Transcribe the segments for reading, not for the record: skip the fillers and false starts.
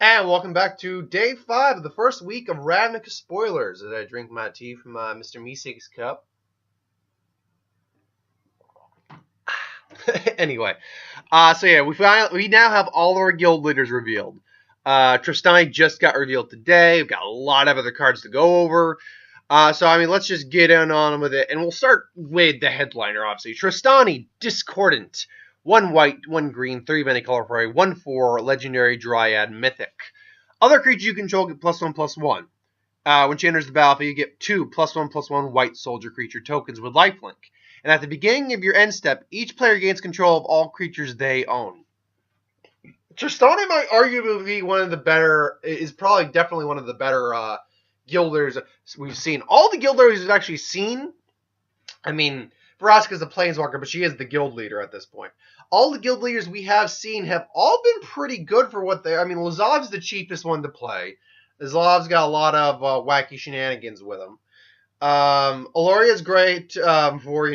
And welcome back to day 5 of the first week of Ravnica spoilers as I drink my tea from Mr. Meeseek's cup. Anyway, we now have all our guild leaders revealed. Trostani just got revealed today. We've got a lot of other cards to go over. Let's just get in on with it. And we'll start with the headliner, obviously. Trostani, Discordant. 1 white, 1 green, 3 of any color for a 1/4 legendary dryad mythic. Other creatures you control get +1/+1. When she enters the battlefield, you get 2 +1/+1 white soldier creature tokens with lifelink. And at the beginning of your end step, each player gains control of all creatures they own. Trostani might arguably be one of the better, is probably definitely one of the better guild leaders we've seen. All the guild leaders we've actually seen, I mean, Vraska's a planeswalker, but she is the guild leader at this point. All the guild leaders we have seen have all been pretty good for what they. I mean, Lazav's the cheapest one to play. Lazav's got a lot of wacky shenanigans with him. Aloria's great for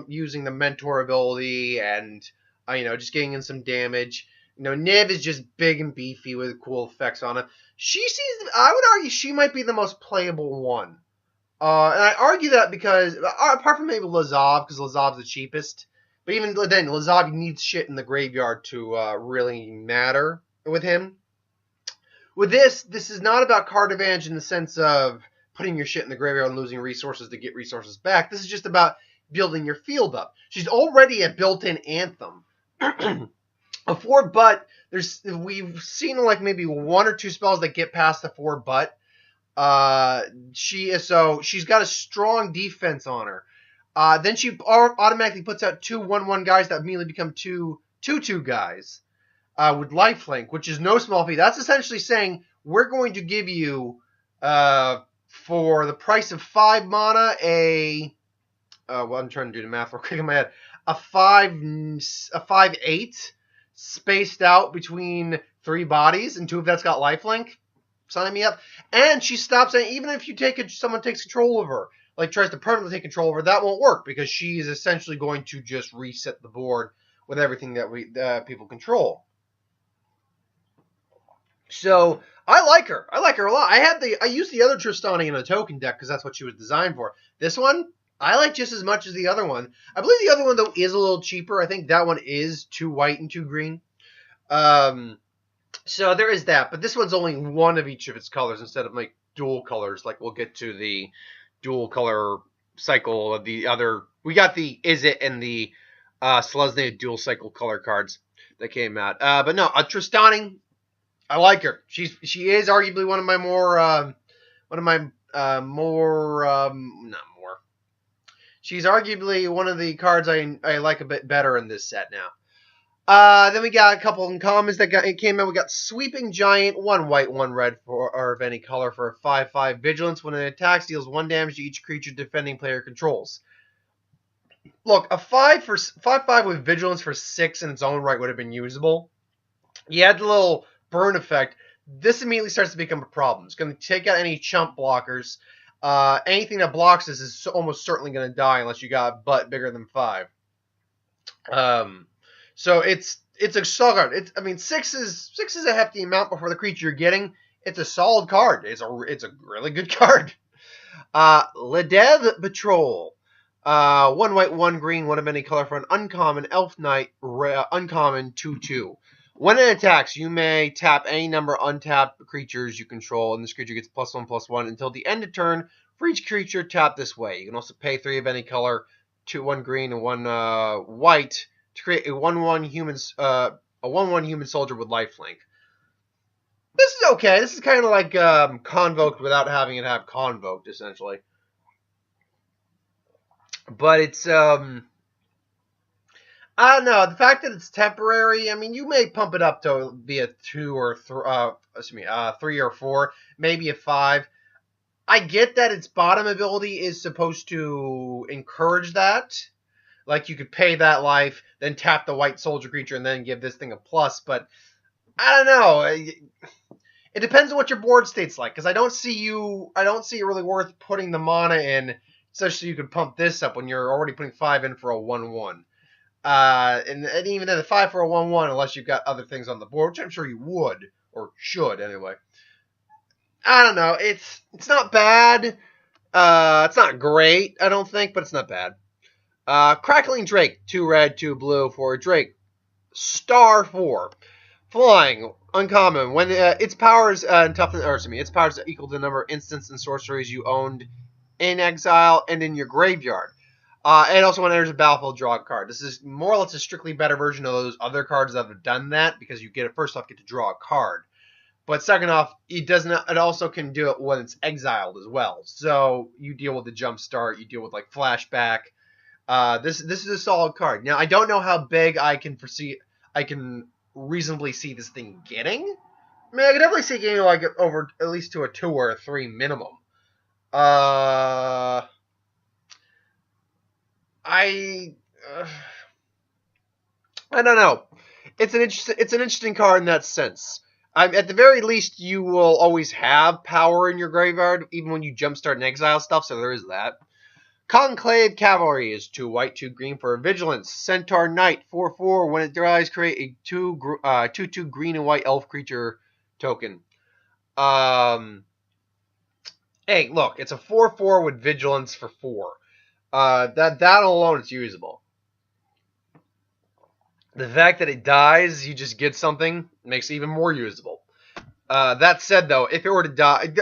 using the mentor ability and just getting in some damage. Niv is just big and beefy with cool effects on it. I would argue she might be the most playable one. And I argue that because, apart from maybe Lazav, because Lazav's the cheapest, but even then, Lazav needs shit in the graveyard to really matter with him. With this is not about card advantage in the sense of putting your shit in the graveyard and losing resources to get resources back. This is just about building your field up. She's already a built-in Anthem. A 4-but, we've seen like maybe 1 or 2 spells that get past the 4-but. She's got a strong defense on her. Then she automatically puts out 2 1/1 guys that immediately become 2 2/2 guys with lifelink, which is no small feat. That's essentially saying we're going to give you for the price of 5 mana I'm trying to do the math real quick in my head. A 5/8 spaced out between 3 bodies, and 2 of that's got lifelink. Sign me up. And she stops saying, even if you someone takes control of her, like tries to permanently take control of her, that won't work because she is essentially going to just reset the board with everything that people control. So I like her. I like her a lot. I used the other Trostani in a token deck because that's what she was designed for. This one I like just as much as the other one. I believe the other one though is a little cheaper. I think that one is 2 white and 2 green. So there is that, but this one's only 1 of each of its colors instead of like dual colors. Like we'll get to the dual color cycle of the other. We got the Izzet and the Selesnya dual cycle color cards that came out. But no, Trostani, I like her. She is arguably one of my She's arguably one of the cards I like a bit better in this set now. Then we got a couple of commons that came out. We got Sweeping Giant, 1 white, 1 red or of any color for a 5/5 vigilance. When it attacks, deals 1 damage to each creature defending player controls. Look, a 5/5 with vigilance for 6 in its own right would have been usable. You had the little burn effect. This immediately starts to become a problem. It's going to take out any chump blockers. Anything that blocks this is almost certainly going to die unless you got a butt bigger than 5. So it's a solid card. 6 is a hefty amount, but for the creature you're getting, it's a solid card. It's a really good card. Ledev Patrol. 1 white, 1 green, 1 of any color for an uncommon Elf Knight, uncommon 2/2. When it attacks, you may tap any number of untapped creatures you control, and this creature gets +1/+1 until the end of turn for each creature tapped this way. You can also pay 3 of any color, 1 green and 1 white, to create a 1/1 human soldier with lifelink. This is okay. This is kind of like Convoked without having it have Convoked, essentially. But it's I don't know. The fact that it's temporary, you may pump it up to be a 2 or 3 or 4, maybe a 5. I get that its bottom ability is supposed to encourage that. Like you could pay that life, then tap the white soldier creature, and then give this thing a plus. But I don't know. It depends on what your board state's like, because I don't see it really worth putting the mana in, especially you could pump this up when you're already putting 5 in for a 1/1. And even then, the 5 for a 1/1, unless you've got other things on the board, which I'm sure you would. or should anyway. I don't know. It's not bad. It's not great, I don't think, but it's not bad. Crackling Drake, 2 red, 2 blue for a Drake. Star 4. Flying, uncommon. When its powers and toughness, or excuse me, its powers equal to the number of instants and sorceries you owned in exile and in your graveyard. And also when it enters a battlefield, draw a card. This is more or less a strictly better version of those other cards that have done that, because you first off get to draw a card. But second off, it also can do it when it's exiled as well. So you deal with the jump start, you deal with like flashback. This is a solid card. Now I don't know how big I can reasonably see this thing getting. I mean, I could definitely see it getting like over at least to a 2 or a 3 minimum. I don't know. It's an interesting card in that sense. At the very least, you will always have power in your graveyard, even when you jumpstart and exile stuff, so there is that. Conclave Cavalry is 2 white, 2 green for a Vigilance. Centaur Knight, 4/4. When it dies, create a 2/2 green and white elf creature token. Hey, look, it's a 4/4 with Vigilance for 4. That alone is usable. The fact that it dies, you just get something, makes it even more usable. That said, though, if it were to die,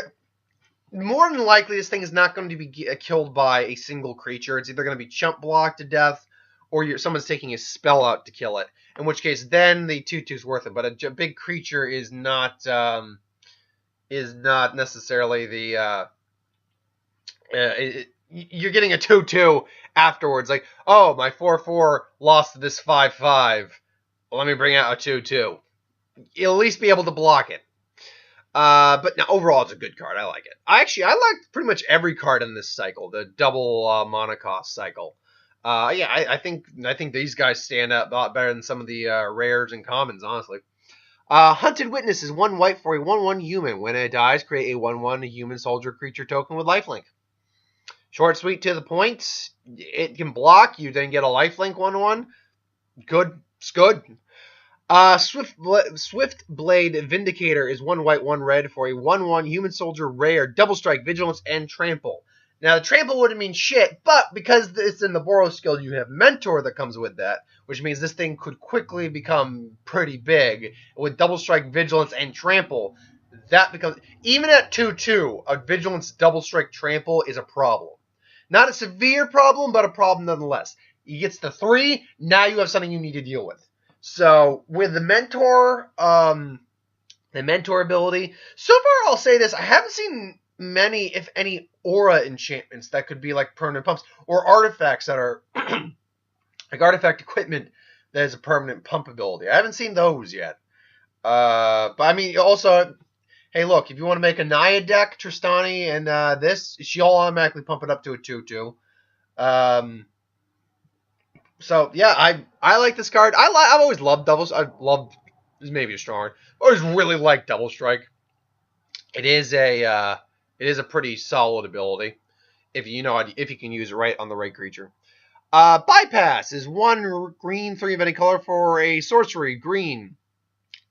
more than likely this thing is not going to be killed by a single creature. It's either going to be chump blocked to death, or someone's taking a spell out to kill it. In which case, then the 2/2 is worth it. But a big creature is not necessarily the. You're getting a 2/2 afterwards. Like, oh, my 4/4 lost to this 5/5. Well, let me bring out a 2/2. You'll at least be able to block it. But no, overall, it's a good card. I like it. I like pretty much every card in this cycle, the double mana cost cycle. I think these guys stand out a lot better than some of the rares and commons, honestly. Hunted Witness is 1 white for a 1/1 human. When it dies, create a 1/1 human soldier creature token with lifelink. Short, sweet, to the point. It can block. You then get a lifelink 1/1. Good. It's good. Swift Blade Vindicator is 1 white, 1 red for a 1/1 human soldier rare. Double strike, vigilance, and trample. Now, the trample wouldn't mean shit, but because it's in the Boros skill, you have Mentor that comes with that, which means this thing could quickly become pretty big. With double strike, vigilance, and trample, that becomes, even at 2/2, a vigilance double strike trample is a problem. Not a severe problem, but a problem nonetheless. He gets the 3, now you have something you need to deal with. So, with the Mentor ability, so far I'll say this, I haven't seen many, if any, aura enchantments that could be like permanent pumps, or artifacts that are, like artifact equipment that has a permanent pump ability. I haven't seen those yet. But I mean, also, hey, look, if you want to make a Naya deck, Trostani, and this, she'll automatically pump it up to a 2/2. So yeah, I like this card. I've always loved doubles. I've loved, is maybe a strong word. I always really liked Double Strike. It is a pretty solid ability if you can use it right on the right creature. Bypass is 1 green, 3 of any color for a sorcery green.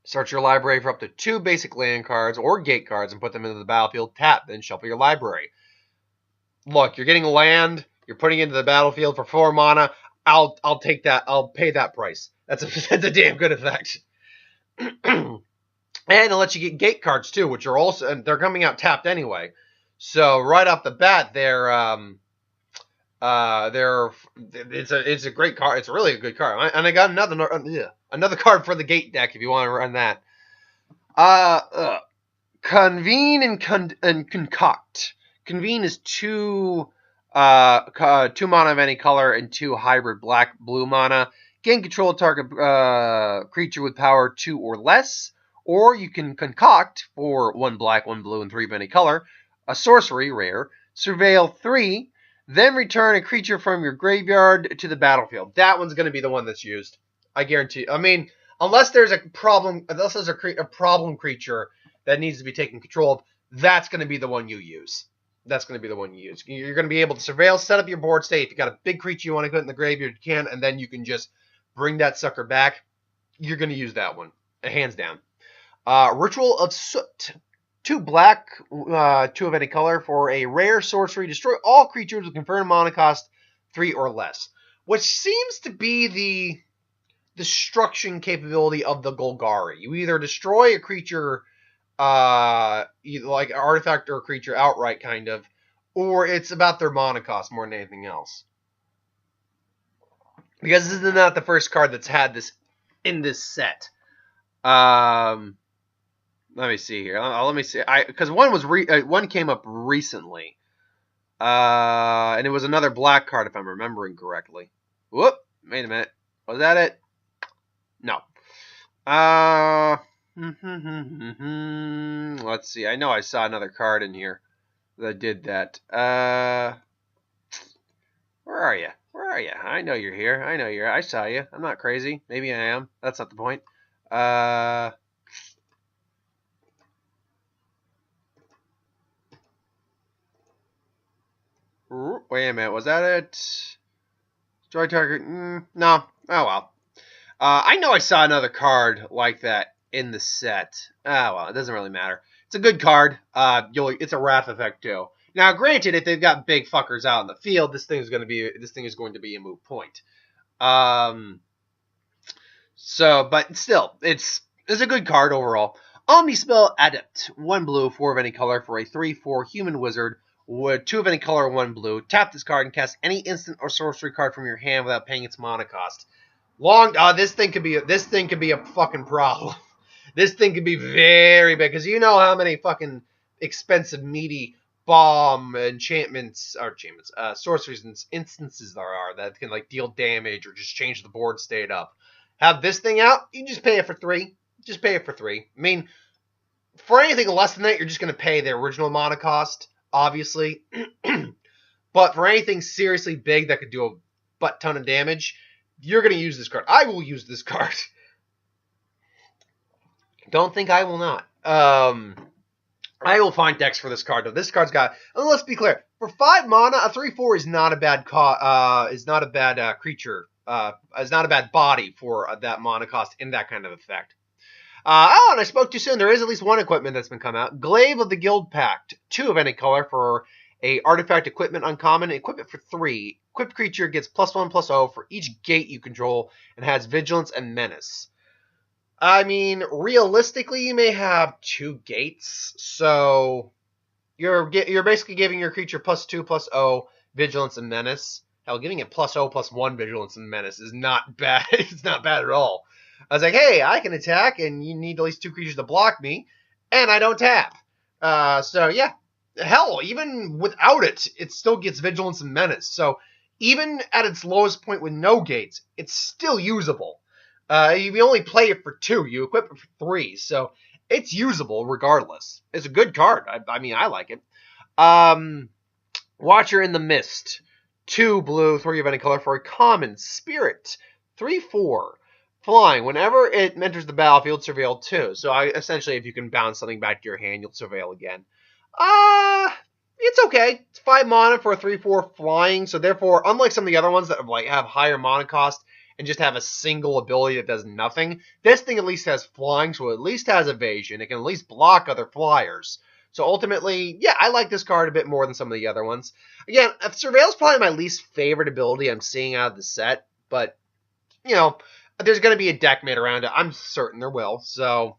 Search your library for up to 2 basic land cards or gate cards and put them into the battlefield. Tap, then shuffle your library. Look, you're getting land. You're putting it into the battlefield for 4 mana. I'll take that. I'll pay that price. That's a damn good effect. And it'll let you get gate cards too, which are also, and they're coming out tapped anyway. So right off the bat, it's a great card. It's really a good card. And I got another card for the gate deck if you want to run that. Convene and Concoct. Convene is 2 mana of any color and 2 hybrid black-blue mana. Gain control of target creature with power 2 or less. Or you can concoct for 1 black, 1 blue, and 3 of any color. A sorcery, rare. Surveil 3. Then return a creature from your graveyard to the battlefield. That one's going to be the one that's used. I guarantee. I mean, unless there's a problem creature that needs to be taken control of, that's going to be the one you use. That's going to be the one you use. You're going to be able to surveil, set up your board state. If you got a big creature you want to put in the graveyard, you can, and then you can just bring that sucker back. You're going to use that one, hands down. Ritual of Soot. 2 black, 2 of any color for a rare sorcery. Destroy all creatures with confirmed mana cost 3 or less. Which seems to be the destruction capability of the Golgari. You either destroy a creature, either like an artifact or a creature outright, kind of, or it's about their mana cost more than anything else. Because this is not the first card that's had this in this set. Let me see here. Let me see. Because one came up recently, and it was another black card if I'm remembering correctly. Whoop! Wait a minute. Was that it? No. Let's see. I know I saw another card in here that did that. Where are you? Where are you? I know you're here. I know you're. I saw you. I'm not crazy. Maybe I am. That's not the point. Wait a minute. Was that it? Destroy target? No. Oh well. I know I saw another card like that in the set. Oh well. It doesn't really matter. It's a good card. It's a wrath effect too. Now, granted, if they've got big fuckers out in the field, this thing is going to be a moot point. But still, it's a good card overall. Omnispell Adept, 1 blue, 4 of any color for a 3/4 human wizard with 2 of any color, 1 blue. Tap this card and cast any instant or sorcery card from your hand without paying its mana cost. This thing could be a fucking problem. This thing could be very big because you know how many fucking expensive meaty bomb sorceries and instances there are that can like deal damage or just change the board state up. Have this thing out, you just pay it for 3. Just pay it for 3. I mean, for anything less than that, you're just going to pay the original mana cost, obviously. But for anything seriously big that could do a butt ton of damage, you're going to use this card. I will use this card. Don't think I will not. I will find decks for this card though. This card's got. And let's be clear. For 5 mana, a 3/4 is not a bad creature. Is not a bad body for that mana cost in that kind of effect. And I spoke too soon. There is at least one equipment that's been come out. Glaive of the Guild Pact, 2 of any color for a artifact equipment uncommon. Equipment for 3. Equipped creature gets +1/+0 for each gate you control and has vigilance and menace. I mean, realistically, you may have 2 gates, so you're basically giving your creature +2/+0 vigilance and menace. Hell, giving it +0/+1 vigilance and menace is not bad. It's not bad at all. I was like, hey, I can attack, and you need at least 2 creatures to block me, and I don't tap. So yeah, hell, even without it, it still gets vigilance and menace. So even at its lowest point with no gates, it's still usable. You only play it for 2. You equip it for 3. So it's usable regardless. It's a good card. I mean, I like it. Watcher in the Mist. 2 blue, 3 of any color for a common spirit. 3/4. Flying. Whenever it enters the battlefield, surveil 2. So essentially, if you can bounce something back to your hand, you'll surveil again. It's okay. It's 5 mana for a 3/4 flying. So therefore, unlike some of the other ones that have higher mana cost, and just have a single ability that does nothing, this thing at least has flying, so it at least has evasion. It can at least block other flyers. So ultimately, yeah, I like this card a bit more than some of the other ones. Again, Surveil is probably my least favorite ability I'm seeing out of the set, but, you know, there's going to be a deck made around it. I'm certain there will. So,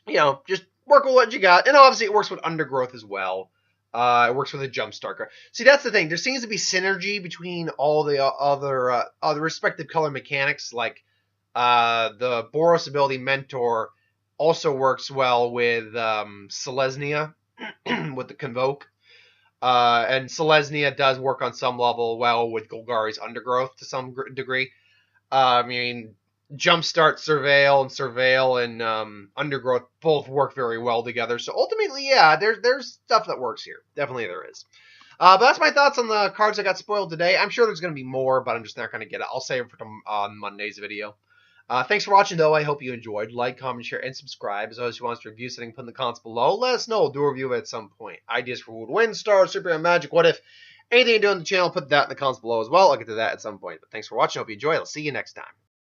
you know, just work with what you got. And obviously it works with Undergrowth as well. It works with a Jumpstart card. See, that's the thing. There seems to be synergy between all the other respective color mechanics. Like the Boros ability Mentor also works well with Selesnya with the Convoke. And Selesnya does work on some level well with Golgari's Undergrowth to some degree. I mean, Jumpstart, Surveil, and Undergrowth both work very well together. So ultimately, yeah, there's stuff that works here. Definitely there is. But that's my thoughts on the cards that got spoiled today. I'm sure there's going to be more, but I'm just not going to get it. I'll save it for Monday's video. Thanks for watching, though. I hope you enjoyed. Like, comment, share, and subscribe. As always, if you want to review something, put in the comments below. Let us know. We'll do a review of it at some point. Ideas for Wood Wind, Stars, Super and Magic, What If. Anything you do on the channel, put that in the comments below as well. I'll get to that at some point. But thanks for watching. Hope you enjoy. I'll see you next time.